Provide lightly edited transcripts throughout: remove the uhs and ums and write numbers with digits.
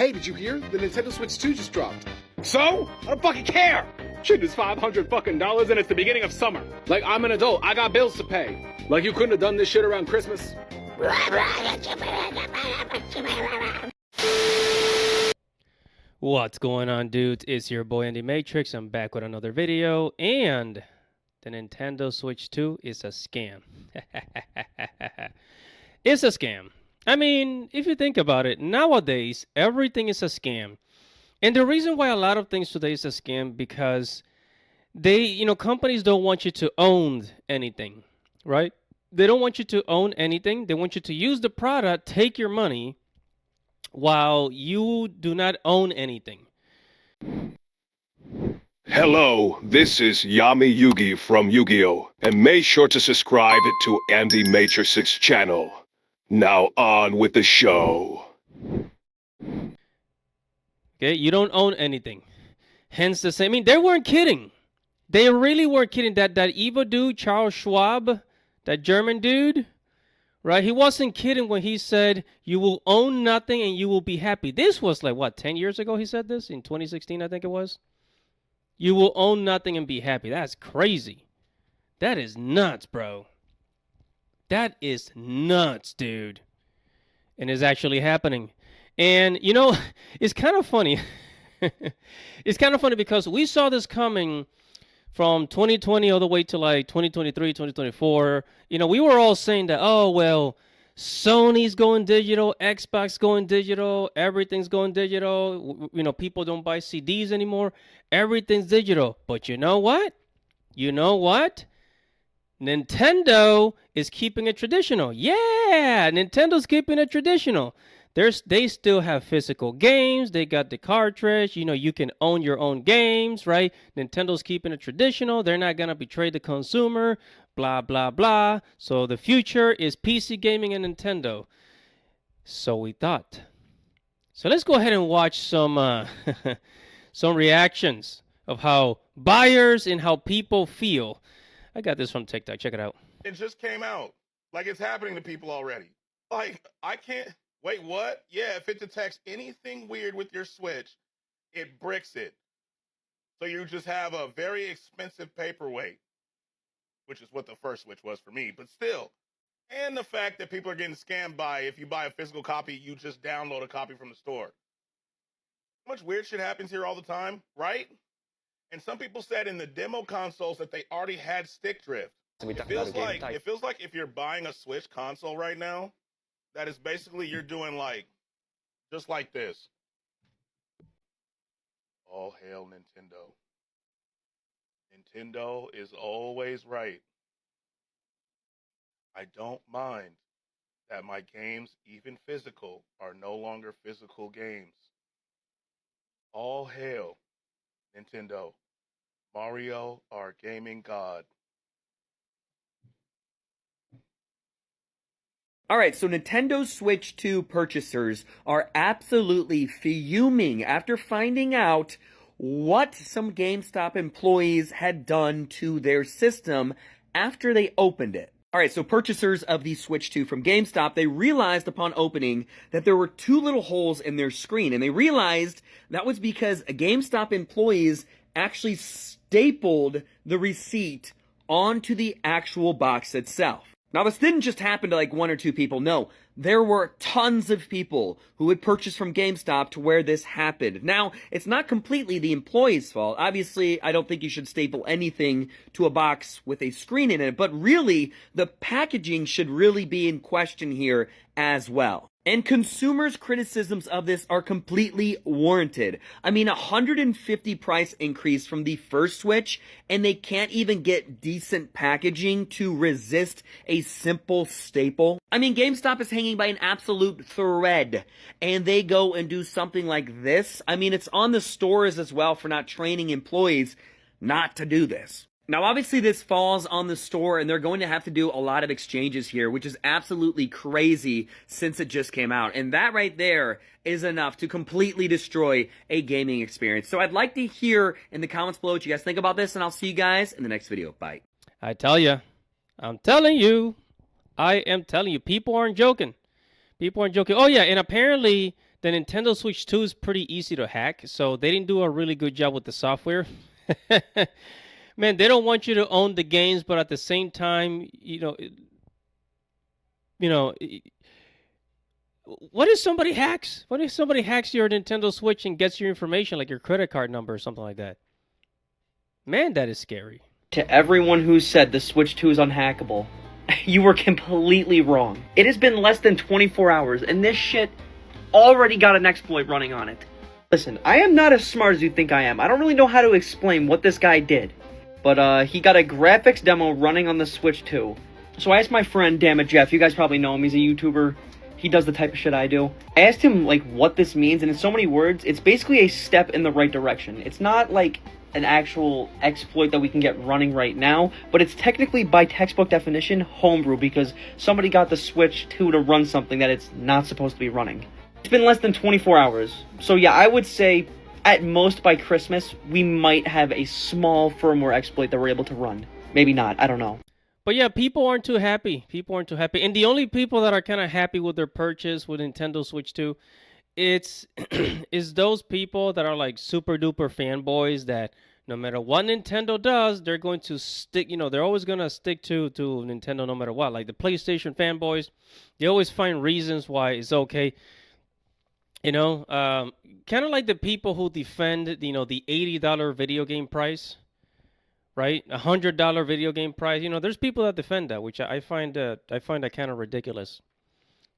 Hey, did you hear? The Nintendo Switch 2 just dropped. So? I don't fucking care! Shit is $500 fucking and it's the beginning of summer. Like, I'm an adult, I got bills to pay. Like, you couldn't have done this shit around Christmas? What's going on, dudes? It's your boy Andy Matrix. I'm back with another video, and the Nintendo Switch 2 is a scam. It's a scam. I mean, if you think about it, nowadays, everything is a scam. And the reason why a lot of things today is a scam, because companies don't want you to own anything, right? They don't want you to own anything. They want you to use the product, take your money, while you do not own anything. Hello, this is Yami Yugi from Yu-Gi-Oh! And make sure to subscribe to Andy Matrix's channel. Now on with the show. Okay, you don't own anything. Hence the same. I mean, they weren't kidding. They really weren't kidding. That evil dude, Charles Schwab, that German dude, right? He wasn't kidding when he said, you will own nothing and you will be happy. This was like, what, 10 years ago he said this? In 2016, I think it was. You will own nothing and be happy. That's crazy. That is nuts, bro. That is nuts, dude. And it's actually happening. And, you know, it's kind of funny. It's kind of funny because we saw this coming from 2020 all the way to like 2023, 2024. You know, we were all saying that, oh, well, Sony's going digital, Xbox going digital, everything's going digital. You know, people don't buy CDs anymore. Everything's digital. But you know what? You know what? Nintendo is keeping it traditional. Yeah, Nintendo's keeping it traditional. They still have physical games. They got the cartridge. You know, you can own your own games, right? Nintendo's keeping it traditional. They're not going to betray the consumer, blah, blah, blah. So the future is PC gaming and Nintendo. So we thought. So let's go ahead and watch some some reactions of how buyers and how people feel. I got this from TikTok. Check it out. It just came out. Like, it's happening to people already. Like, I can't... Wait, what? Yeah, if it detects anything weird with your Switch, it bricks it. So you just have a very expensive paperweight, which is what the first Switch was for me, but still. And the fact that people are getting scammed by, if you buy a physical copy, you just download a copy from the store. How much weird shit happens here all the time, right? And some people said in the demo consoles that they already had stick drift. It feels like if you're buying a Switch console right now, that is basically you're doing like, just like this. All hail Nintendo. Nintendo is always right. I don't mind that my games, even physical, are no longer physical games. All hail Nintendo. Mario, our gaming god. All right, so Nintendo Switch 2 purchasers are absolutely fuming after finding out what some GameStop employees had done to their system after they opened it. All right, so purchasers of the Switch 2 from GameStop, they realized upon opening that there were two little holes in their screen, and they realized that was because GameStop employees actually stapled the receipt onto the actual box itself. Now, this didn't just happen to like one or two people. No, there were tons of people who had purchased from GameStop to where this happened. Now, it's not completely the employee's fault. Obviously, I don't think you should staple anything to a box with a screen in it, but really, the packaging should really be in question here as well. And consumers' criticisms of this are completely warranted. I mean, $150 price increase from the first Switch, and they can't even get decent packaging to resist a simple staple. I mean, GameStop is hanging by an absolute thread, and they go and do something like this. I mean, it's on the stores as well for not training employees not to do this. Now, obviously, this falls on the store, and they're going to have to do a lot of exchanges here, which is absolutely crazy since it just came out. And that right there is enough to completely destroy a gaming experience. So I'd like to hear in the comments below what you guys think about this, and I'll see you guys in the next video. Bye. I tell you, I'm telling you, I am telling you, people aren't joking. People aren't joking. Oh, yeah, and apparently the Nintendo Switch 2 is pretty easy to hack, so they didn't do a really good job with the software. Man, they don't want you to own the games, but at the same time, what if somebody hacks? What if somebody hacks your Nintendo Switch and gets your information, like your credit card number or something like that? Man, that is scary. To everyone who said the Switch 2 is unhackable, you were completely wrong. It has been less than 24 hours, and this shit already got an exploit running on it. Listen, I am not as smart as you think I am. I don't really know how to explain what this guy did. But he got a graphics demo running on the Switch 2. So I asked my friend, damn it, Jeff, you guys probably know him, he's a YouTuber. He does the type of shit I do. I asked him, like, what this means, and in so many words, it's basically a step in the right direction. It's not, like, an actual exploit that we can get running right now, but it's technically, by textbook definition, homebrew, because somebody got the Switch 2 to run something that it's not supposed to be running. It's been less than 24 hours. So yeah, I would say, at most by Christmas, we might have a small firmware exploit that we're able to run. Maybe not, I don't know. But yeah, people aren't too happy. People aren't too happy. And the only people that are kind of happy with their purchase with Nintendo Switch 2, it's is those people that are like super duper fanboys that no matter what Nintendo does, they're going to stick, they're always going to stick to Nintendo no matter what. Like the PlayStation fanboys, they always find reasons why it's okay. Kind of like the people who defend, the $80 video game price. Right, $100 video game price. There's people that defend that, which I find that kind of ridiculous.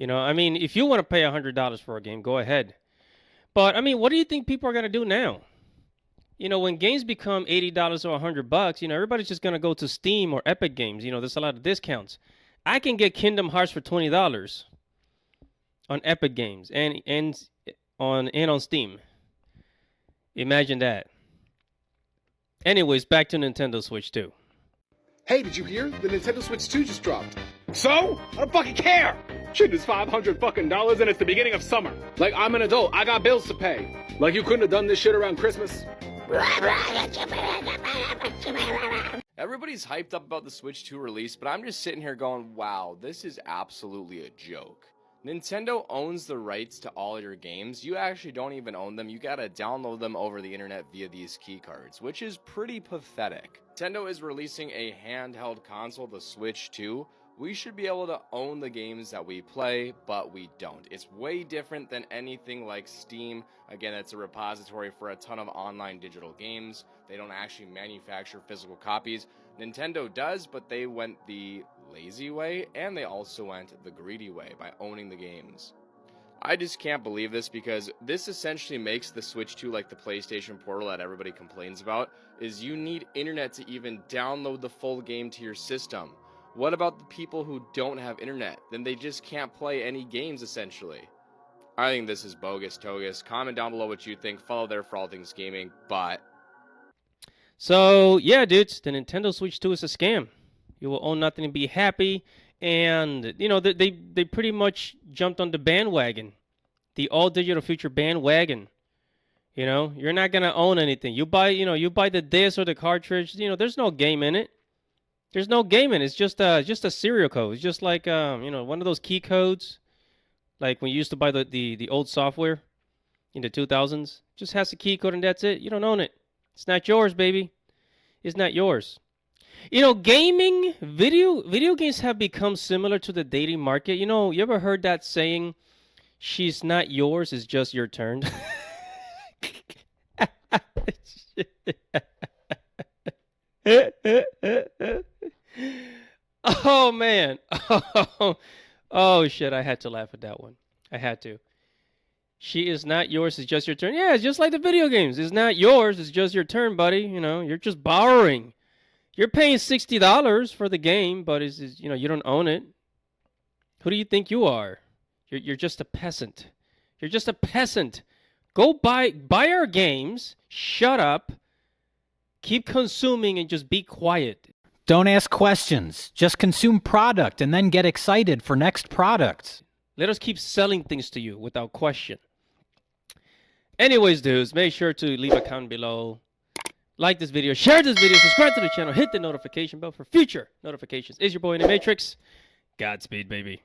I mean, if you want to pay $100 for a game, go ahead. But I mean, what do you think people are gonna do now? When games become $80 or $100, everybody's just gonna go to Steam or Epic Games. There's a lot of discounts. I can get Kingdom Hearts for $20 on Epic Games and on Steam. Imagine that. Anyways, back to Nintendo Switch 2. Hey, did you hear? The Nintendo Switch 2 just dropped. So? I don't fucking care! Shit is $500 fucking and it's the beginning of summer. Like, I'm an adult, I got bills to pay. Like, you couldn't have done this shit around Christmas? Everybody's hyped up about the Switch 2 release, but I'm just sitting here going, wow, this is absolutely a joke. Nintendo owns the rights to all your games. You actually don't even own them. You gotta download them over the internet via these keycards, which is pretty pathetic. Nintendo is releasing a handheld console, the Switch 2. We should be able to own the games that we play, but we don't. It's way different than anything like Steam. Again, it's a repository for a ton of online digital games. They don't actually manufacture physical copies. Nintendo does, but they went the lazy way, and they also went the greedy way by owning the games. I just can't believe this, because this essentially makes the Switch 2 like the PlayStation Portal that everybody complains about, is you need internet to even download the full game to your system. What about the people who don't have internet? Then they just can't play any games, essentially. I think this is bogus togus. Comment down below what you think. Follow there for all things gaming, but... So, yeah, dudes, the Nintendo Switch 2 is a scam. You will own nothing and be happy. And, they pretty much jumped on the bandwagon. The all-digital future bandwagon. You're not going to own anything. You buy the disc or the cartridge. There's no game in it. There's no game in it. It's just a serial code. It's just like, one of those key codes. Like when you used to buy the old software in the 2000s. Just has a key code and that's it. You don't own it. It's not yours, baby. It's not yours. Gaming, video games have become similar to the dating market. You ever heard that saying, she's not yours, it's just your turn? Oh, man. Oh, shit, I had to laugh at that one. I had to. She is not yours, it's just your turn. Yeah, it's just like the video games. It's not yours, it's just your turn, buddy. You're just borrowing. You're paying $60 for the game, but you don't own it. Who do you think you are? You're just a peasant. You're just a peasant. Go buy our games, shut up, keep consuming, and just be quiet. Don't ask questions. Just consume product and then get excited for next product. Let us keep selling things to you without question. Anyways, dudes, make sure to leave a comment below. Like this video, share this video, subscribe to the channel, hit the notification bell for future notifications. It's your boy in the Matrix. Godspeed, baby.